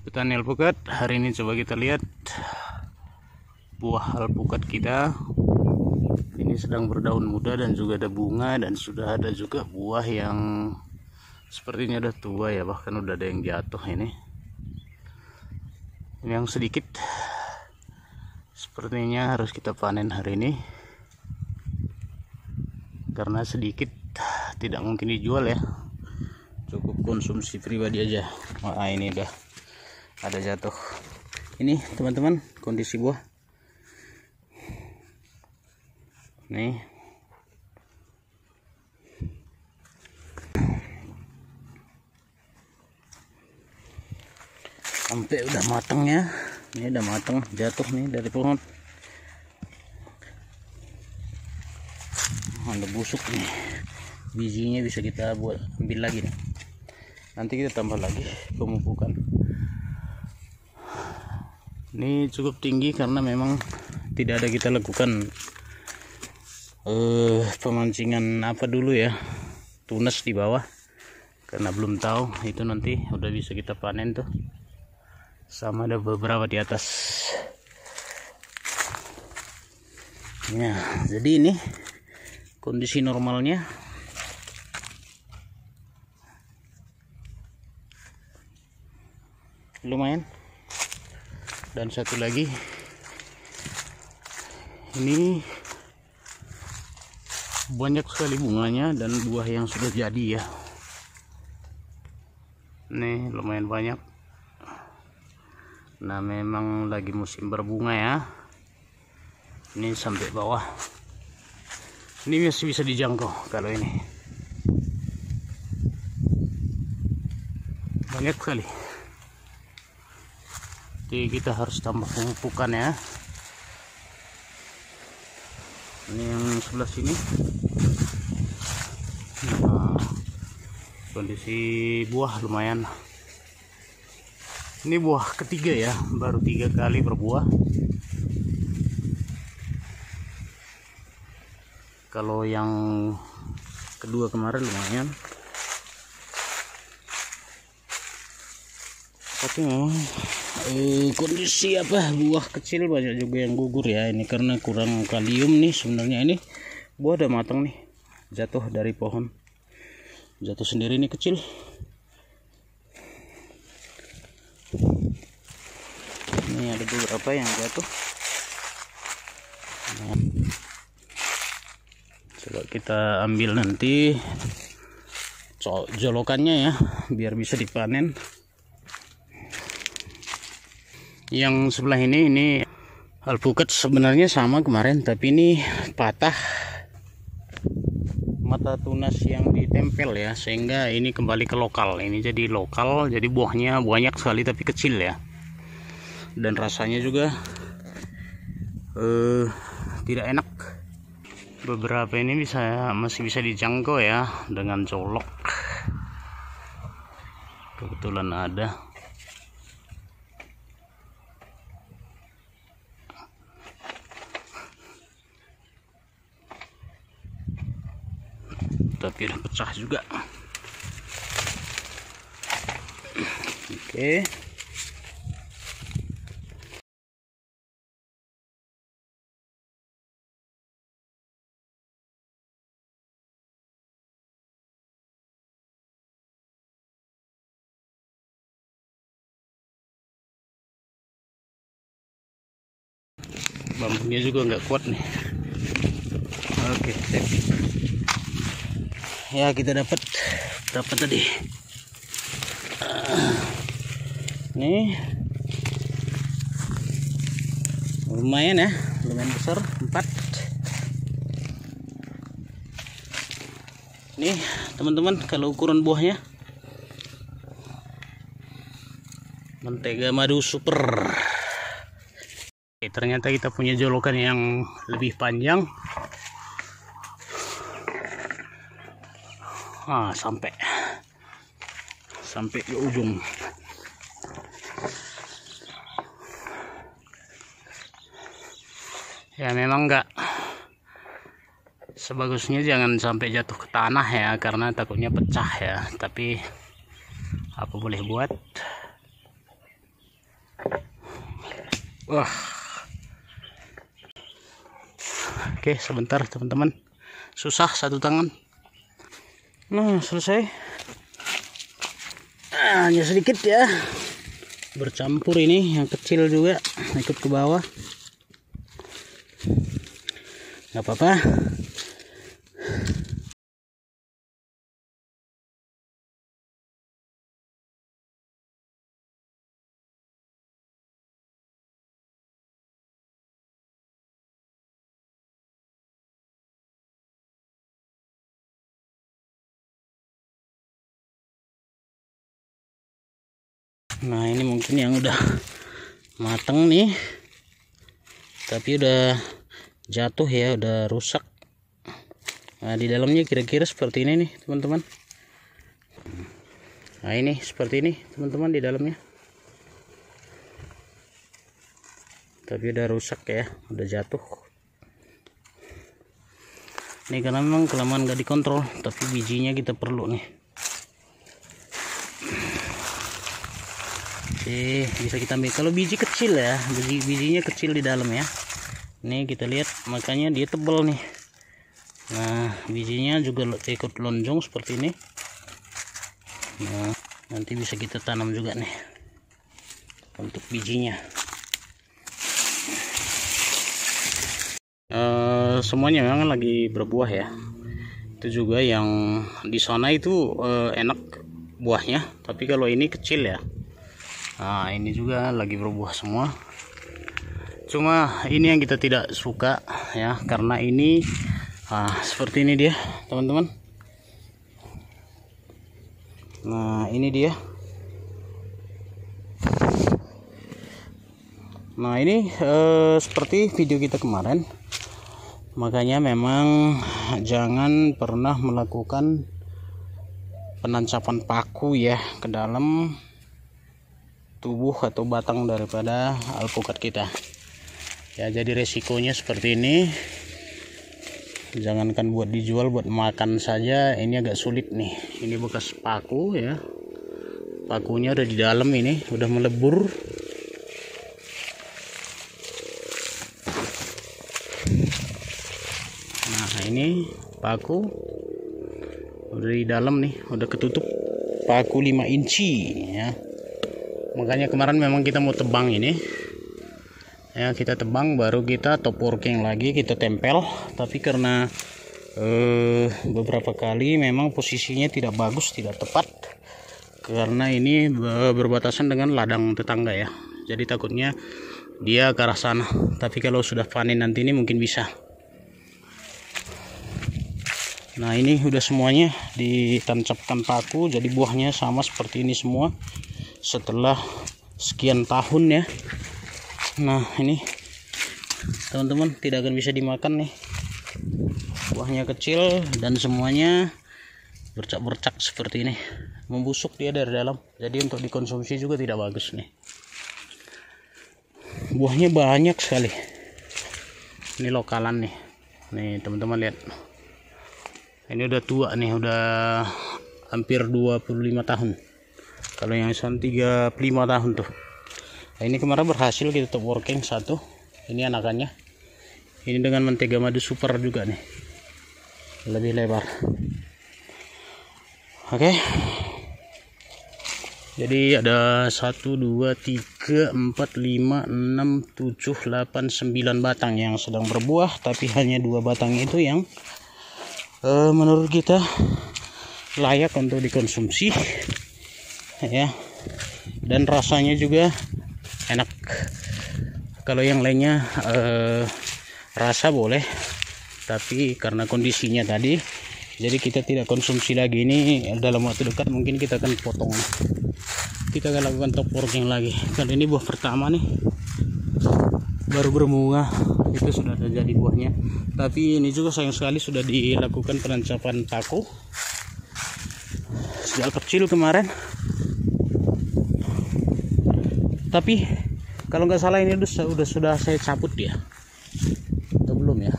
Petani alpukat, hari ini coba kita lihat buah alpukat kita. Ini sedang berdaun muda dan juga ada bunga, dan sudah ada juga buah yang sepertinya udah tua ya, bahkan udah ada yang jatuh. Ini yang sedikit sepertinya harus kita panen hari ini karena sedikit tidak mungkin dijual ya, cukup konsumsi pribadi aja. Wah, ini udah ada jatuh. Ini teman-teman kondisi buah nih, sampai udah matang ya. Ini udah matang, jatuh nih dari pohon. Ada busuk nih, bijinya bisa kita buat ambil lagi nih. Nanti kita tambah lagi pemupukan. Ini cukup tinggi karena memang tidak ada kita lakukan pemancingan apa dulu ya, tunas di bawah, karena belum tahu itu nanti udah bisa kita panen tuh. Sama ada beberapa di atas. Ya, jadi ini kondisi normalnya. Lumayan. Dan satu lagi, ini banyak sekali bunganya dan buah yang sudah jadi ya. Nih lumayan banyak. Nah, memang lagi musim berbunga ya. Ini sampai bawah. Ini masih bisa dijangkau kalau ini. Banyak sekali. Jadi kita harus tambah pemupukan ya. Ini yang sebelah sini. Nah, kondisi buah lumayan. Ini buah ketiga ya, baru 3 kali berbuah. Kalau yang kedua kemarin lumayan. Tapi memang kondisi buah kecil banyak juga yang gugur ya. Ini karena kurang kalium nih sebenarnya. Ini buah udah matang nih, jatuh dari pohon, jatuh sendiri nih kecil. Ini ada beberapa yang jatuh. Nah, coba kita ambil nanti jolokannya ya, biar bisa dipanen. Yang sebelah ini alpukat sebenarnya sama kemarin, tapi ini patah mata tunas yang ditempel ya, sehingga ini kembali ke lokal. Ini jadi lokal, jadi buahnya banyak sekali tapi kecil ya, dan rasanya juga tidak enak. Beberapa ini masih bisa dijangkau ya dengan colok, kebetulan ada. Tapi udah pecah juga. Oke. Bambunya juga nggak kuat nih. Oke, sip. Ya, kita dapat berapa tadi? Nih lumayan ya, lumayan besar, 4. Nih teman-teman, kalau ukuran buahnya mentega madu super. Oke, ternyata kita punya jolokan yang lebih panjang. Sampai ke ujung. Ya memang enggak sebagusnya, jangan sampai jatuh ke tanah ya, karena takutnya pecah ya. Tapi apa boleh buat, Wah. Oke, sebentar teman-teman. Susah satu tangan. Nah, selesai. Hanya sedikit ya. Bercampur ini, yang kecil juga ikut ke bawah. Nggak apa-apa. Nah, ini mungkin yang udah mateng nih, tapi udah jatuh ya, udah rusak. Nah, di dalamnya kira-kira seperti ini nih teman-teman. Nah, ini seperti ini teman-teman di dalamnya, tapi udah rusak ya, udah jatuh. Ini karena memang kelamaan gak dikontrol, tapi bijinya kita perlu nih. Oke, bisa kita ambil. Kalau biji kecil ya, bijinya kecil di dalam ya. Nih kita lihat, makanya dia tebal nih. Nah, bijinya juga ikut lonjong seperti ini. Nah, nanti bisa kita tanam juga nih untuk bijinya. Semuanya memang lagi berbuah ya. Itu juga yang di sana itu enak buahnya, tapi kalau ini kecil ya. Nah, ini juga lagi berbuah semua. Cuma ini yang kita tidak suka ya, karena ini seperti ini dia teman-teman. Nah, ini dia. Nah, ini seperti video kita kemarin. Makanya memang jangan pernah melakukan penancapan paku ya ke dalam tubuh atau batang daripada alpukat kita ya. Jadi resikonya seperti ini. Jangankan buat dijual, buat makan saja ini agak sulit nih. Ini bekas paku ya, pakunya udah di dalam, ini udah melebur. Nah, ini paku udah di dalam nih, udah ketutup paku 5 inci ya. Makanya kemarin memang kita mau tebang ini ya, kita tebang baru kita top working lagi, kita tempel. Tapi karena beberapa kali memang posisinya tidak bagus, tidak tepat, karena ini berbatasan dengan ladang tetangga ya. Jadi takutnya dia ke arah sana. Tapi kalau sudah panen nanti ini mungkin bisa. Nah, ini udah semuanya ditancapkan paku, jadi buahnya sama seperti ini semua setelah sekian tahun ya. Nah, ini teman-teman tidak akan bisa dimakan nih, buahnya kecil dan semuanya bercak-bercak seperti ini, membusuk dia dari dalam. Jadi untuk dikonsumsi juga tidak bagus nih. Buahnya banyak sekali. Ini lokalan nih. Nih teman-teman lihat, ini udah tua nih, udah hampir 25 tahun. Kalau yang son 35 tahun tuh. Nah, ini kemarin berhasil kita top working satu. Ini anakannya. Ini dengan mentega madu super juga nih, lebih lebar. Oke. Jadi ada 1, 2, 3, 4, 5, 6, 7, 8, 9 batang yang sedang berbuah, tapi hanya 2 batang itu yang menurut kita layak untuk dikonsumsi ya, dan rasanya juga enak. Kalau yang lainnya rasa boleh, tapi karena kondisinya tadi, jadi kita tidak konsumsi lagi. Ini dalam waktu dekat mungkin kita akan potong, kita akan lakukan top working lagi. Kali ini buah pertama nih, baru berbunga, itu sudah ada jadi buahnya. Tapi ini juga sayang sekali sudah dilakukan penancapan paku sejak kecil kemarin. Tapi kalau nggak salah ini sudah saya cabut dia, atau belum ya?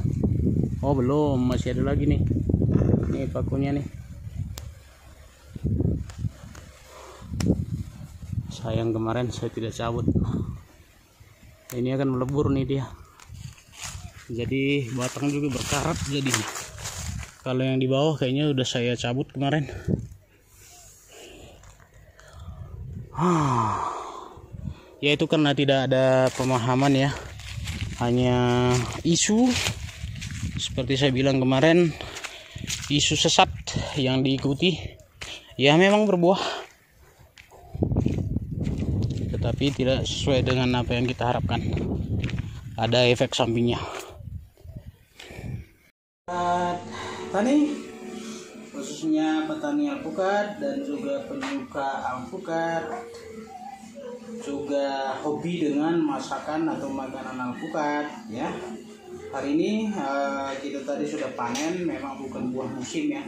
Oh belum, masih ada lagi nih. Ini pakunya nih. Sayang kemarin saya tidak cabut. Ini akan melebur nih dia. Jadi batang juga berkarat jadinya. Kalau yang di bawah kayaknya udah saya cabut kemarin. Ya itu karena tidak ada pemahaman ya, hanya isu seperti saya bilang kemarin, isu sesat yang diikuti. Ya memang berbuah, tetapi tidak sesuai dengan apa yang kita harapkan. Ada efek sampingnya. Tani, khususnya petani alpukat dan juga penyuka alpukat, juga hobi dengan masakan atau makanan alpukat ya. Hari ini kita tadi sudah panen, memang bukan buah musim ya,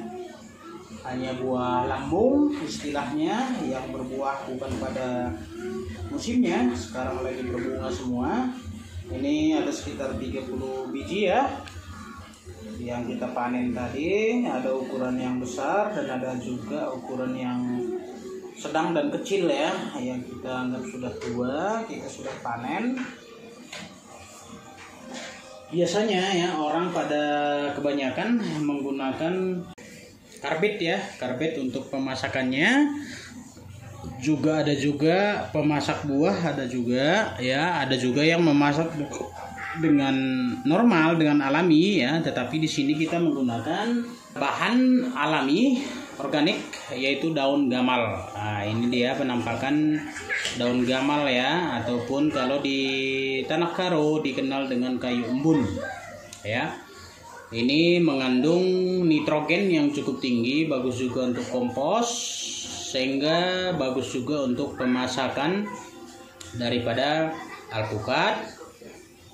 hanya buah lambung istilahnya, yang berbuah bukan pada musimnya. Sekarang lagi berbunga semua. Ini ada sekitar 30 biji ya yang kita panen tadi. Ada ukuran yang besar dan ada juga ukuran yang sedang dan kecil ya, yang kita anggap sudah tua, kita sudah panen. Biasanya ya orang pada kebanyakan menggunakan karbit ya, karbit untuk pemasakannya. Juga ada juga pemasak buah, ada juga ya, ada juga yang memasak dengan normal, dengan alami ya. Tetapi di sini kita menggunakan bahan alami organik, yaitu daun gamal. Nah, ini dia penampakan daun gamal ya, ataupun kalau di tanah karo dikenal dengan kayu embun ya. Ini mengandung nitrogen yang cukup tinggi, bagus juga untuk kompos, sehingga bagus juga untuk pemasakan daripada alpukat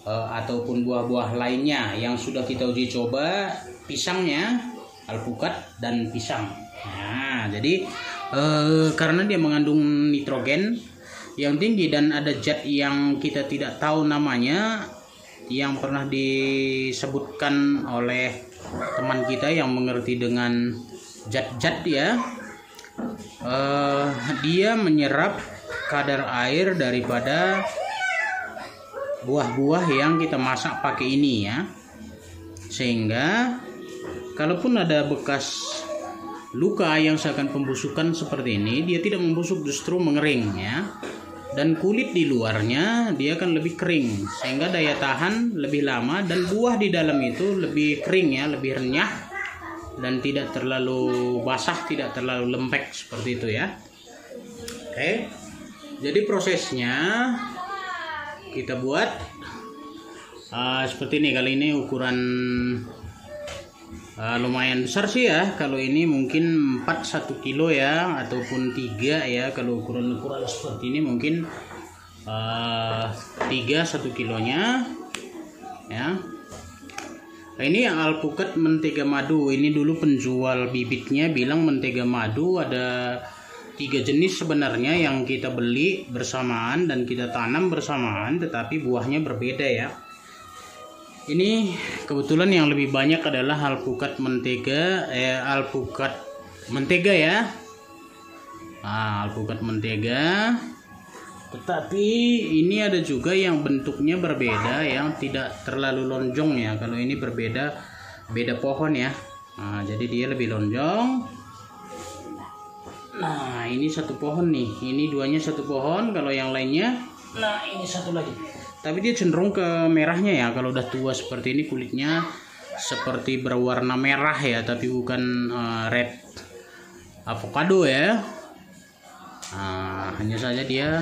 ataupun buah-buah lainnya yang sudah kita uji coba, pisangnya, alpukat dan pisang. Nah, jadi karena dia mengandung nitrogen yang tinggi dan ada zat yang kita tidak tahu namanya, yang pernah disebutkan oleh teman kita yang mengerti dengan zat-zat ya, dia menyerap kadar air daripada buah-buah yang kita masak pakai ini ya, sehingga kalaupun ada bekas luka yang seakan pembusukan seperti ini, dia tidak membusuk, justru mengering ya. Dan kulit di luarnya dia akan lebih kering, sehingga daya tahan lebih lama, dan buah di dalam itu lebih kering ya, lebih renyah, dan tidak terlalu basah, tidak terlalu lembek seperti itu ya. Oke, jadi prosesnya kita buat seperti ini. Kali ini ukuran lumayan besar sih ya. Kalau ini mungkin 4 1 kilo ya, ataupun 3 ya. Kalau ukuran-ukuran seperti ini mungkin 3 1 kilonya ya. Nah, ini alpukat mentega madu. Ini dulu penjual bibitnya bilang mentega madu ada 3 jenis sebenarnya yang kita beli bersamaan dan kita tanam bersamaan, tetapi buahnya berbeda ya. Ini kebetulan yang lebih banyak adalah alpukat mentega, alpukat mentega ya. Nah, alpukat mentega. Tetapi ini ada juga yang bentuknya berbeda, yang tidak terlalu lonjong ya. Kalau ini berbeda, beda pohon ya. Nah, jadi dia lebih lonjong. Nah, ini satu pohon nih. Ini duanya satu pohon. Kalau yang lainnya, nah ini satu lagi. Tapi dia cenderung ke merahnya ya. Kalau udah tua seperti ini kulitnya seperti berwarna merah ya, tapi bukan red avocado ya. Nah, hanya saja dia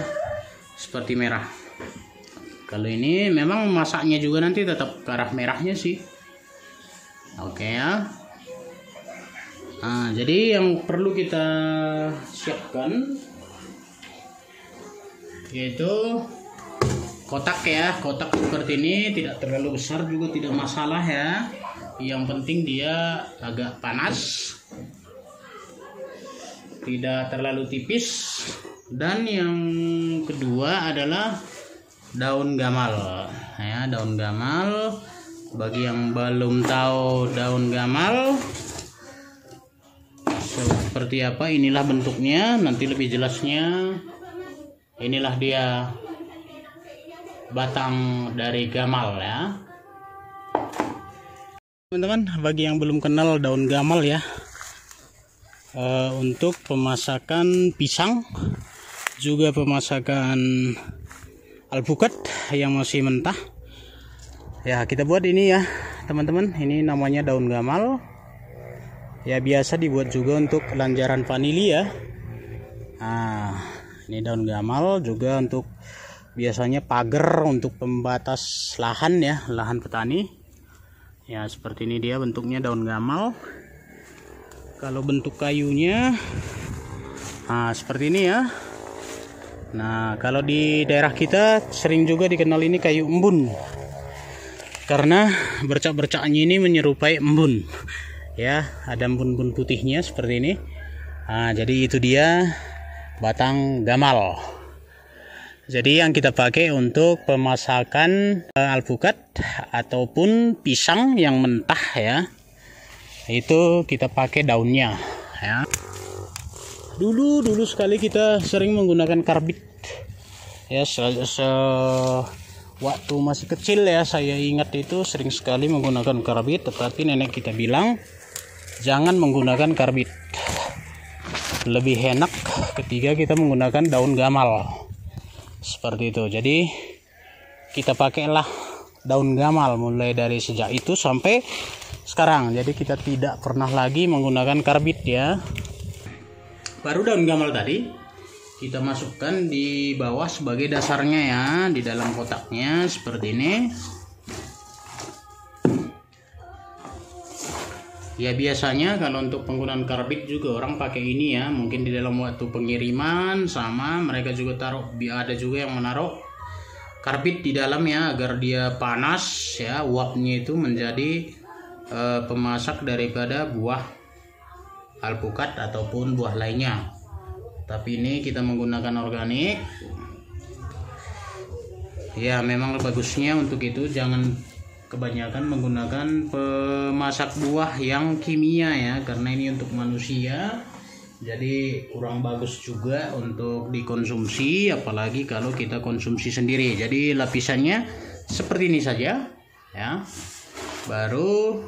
seperti merah. Kalau ini memang masaknya juga nanti tetap ke arah merahnya sih. Oke ya. Nah, jadi yang perlu kita siapkan yaitu kotak ya. Kotak seperti ini tidak terlalu besar juga tidak masalah ya. Yang penting dia agak panas, tidak terlalu tipis. Dan yang kedua adalah daun gamal ya. Daun gamal, bagi yang belum tahu daun gamal seperti apa, inilah bentuknya. Nanti lebih jelasnya, inilah dia. batang dari gamal ya. Teman-teman, bagi yang belum kenal daun gamal ya, untuk pemasakan pisang, juga pemasakan alpukat yang masih mentah ya, kita buat ini ya teman-teman. Ini namanya daun gamal ya, biasa dibuat juga untuk lanjaran vanili ya. Nah, ini daun gamal juga untuk biasanya pagar untuk pembatas lahan ya, lahan petani ya. Seperti ini dia bentuknya daun gamal. Kalau bentuk kayunya seperti ini ya. Nah, kalau di daerah kita sering juga dikenal ini kayu embun, karena bercak-bercaknya ini menyerupai embun ya, ada embun-embun putihnya seperti ini. Nah, jadi itu dia batang gamal. Jadi yang kita pakai untuk pemasakan alpukat ataupun pisang yang mentah ya, itu kita pakai daunnya ya. Dulu sekali kita sering menggunakan karbit ya, waktu masih kecil ya, saya ingat itu sering sekali menggunakan karbit, tetapi nenek kita bilang jangan menggunakan karbit, lebih enak ketika kita menggunakan daun gamal seperti itu. Jadi kita pakailah daun gamal mulai dari sejak itu sampai sekarang. Jadi kita tidak pernah lagi menggunakan karbit ya. Baru daun gamal tadi kita masukkan di bawah sebagai dasarnya ya, di dalam kotaknya seperti ini ya. Biasanya kalau untuk penggunaan karbit juga orang pakai ini ya, mungkin di dalam waktu pengiriman, sama mereka juga taruh, ada juga yang menaruh karbit di dalam ya, agar dia panas ya, uapnya itu menjadi pemasak daripada buah alpukat ataupun buah lainnya. Tapi ini kita menggunakan organik ya. Memang bagusnya untuk itu jangan kebanyakan menggunakan pemasak buah yang kimia ya, karena ini untuk manusia, jadi kurang bagus juga untuk dikonsumsi, apalagi kalau kita konsumsi sendiri. Jadi lapisannya seperti ini saja ya. Baru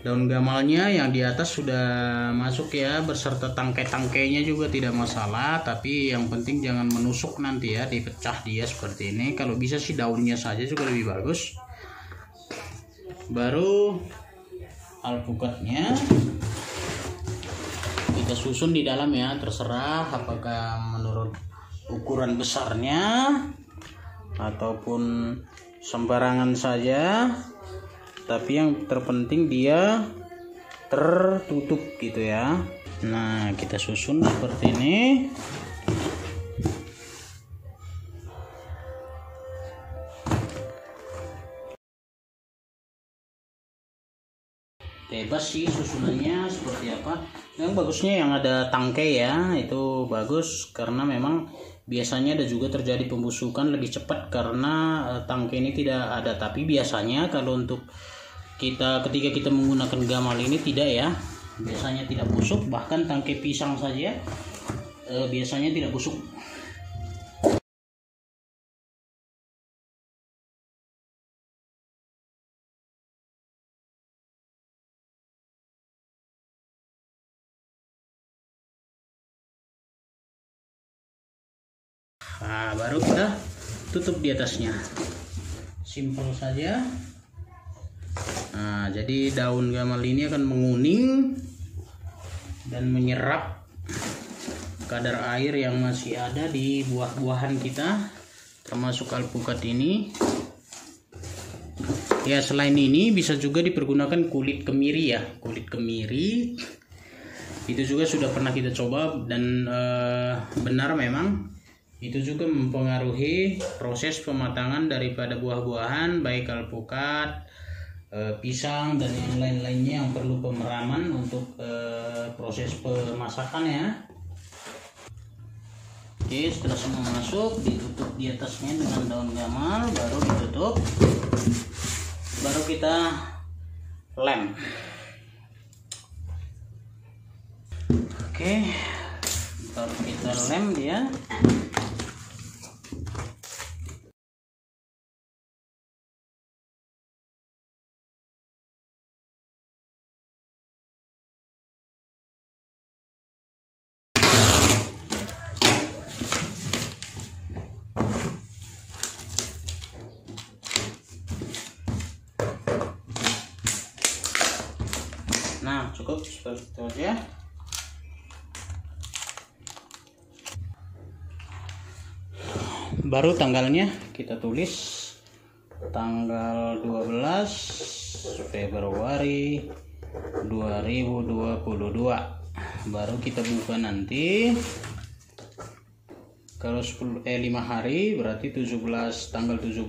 daun gamalnya yang di atas sudah masuk ya, beserta tangkai-tangkainya juga tidak masalah, tapi yang penting jangan menusuk nanti ya, dipecah dia seperti ini. Kalau bisa sih daunnya saja juga lebih bagus. Baru alpukatnya kita susun di dalam ya, terserah apakah menurut ukuran besarnya ataupun sembarangan saja, tapi yang terpenting dia tertutup gitu ya. Nah, kita susun seperti ini. Bebas sih susunannya seperti apa. Yang bagusnya yang ada tangkai ya, itu bagus, karena memang biasanya ada juga terjadi pembusukan lebih cepat karena tangkai ini tidak ada. Tapi biasanya kalau untuk ketika kita menggunakan gamal ini tidak ya, biasanya tidak busuk, bahkan tangkai pisang saja biasanya tidak busuk. Nah, baru kita tutup di atasnya, simpel saja. Nah, jadi daun gamal ini akan menguning dan menyerap kadar air yang masih ada di buah-buahan kita, termasuk alpukat ini ya. Selain ini bisa juga dipergunakan kulit kemiri ya, kulit kemiri itu juga sudah pernah kita coba dan benar memang itu juga mempengaruhi proses pematangan daripada buah-buahan, baik alpukat, pisang dan yang lain-lainnya yang perlu pemeraman untuk proses pemasakan ya. Oke, setelah semua masuk, ditutup di atasnya dengan daun gamal, baru ditutup, baru kita lem. Oke, baru kita lem dia. cukup seperti itu aja. Baru tanggalnya kita tulis tanggal 12 Februari 2022. Baru kita buka nanti. Kalau 5 hari berarti 17, tanggal 17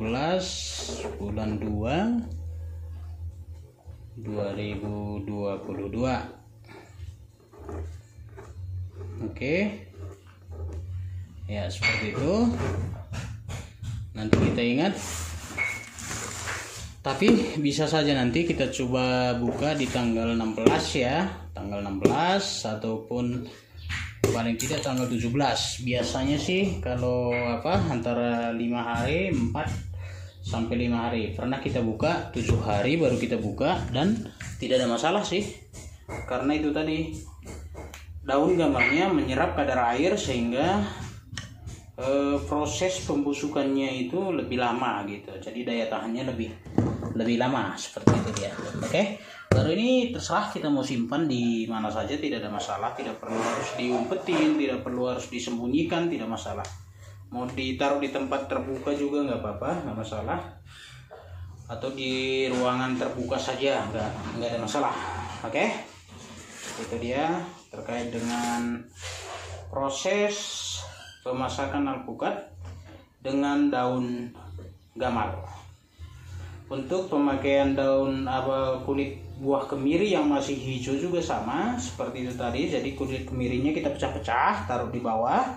bulan 2 2022. Oke. Ya, seperti itu. Nanti kita ingat. Tapi bisa saja nanti kita coba buka di tanggal 16 ya. Tanggal 16 ataupun paling tidak tanggal 17. Biasanya sih kalau antara 5 hari, 4 sampai 5 hari. Pernah kita buka 7 hari baru kita buka dan tidak ada masalah sih. Karena itu tadi daun gamarnya menyerap kadar air sehingga proses pembusukannya itu lebih lama gitu. Jadi daya tahannya lebih lama seperti itu dia. Oke. Baru ini terserah kita mau simpan di mana saja, tidak ada masalah, tidak perlu harus diumpetin, tidak perlu harus disembunyikan, tidak masalah. Mau ditaruh di tempat terbuka juga nggak apa-apa, nggak masalah. Atau di ruangan terbuka saja, nggak ada masalah. Oke. Itu dia terkait dengan proses pemasakan alpukat dengan daun gamar. Untuk pemakaian daun kulit buah kemiri yang masih hijau juga sama seperti itu tadi. Jadi kulit kemirinya kita pecah-pecah, taruh di bawah.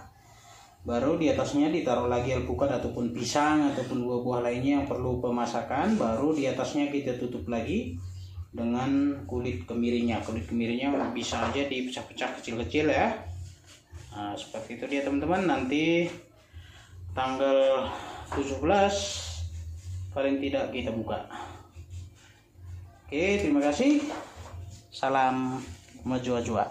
Baru di atasnya ditaruh lagi alpukat ataupun pisang ataupun buah-buah lainnya yang perlu pemasakan. Baru di atasnya kita tutup lagi dengan kulit kemirinya. Kulit kemirinya bisa aja dipecah-pecah kecil-kecil ya. Nah, seperti itu dia teman-teman. Nanti tanggal 17 paling tidak kita buka. Oke, terima kasih. Salam maju-jua.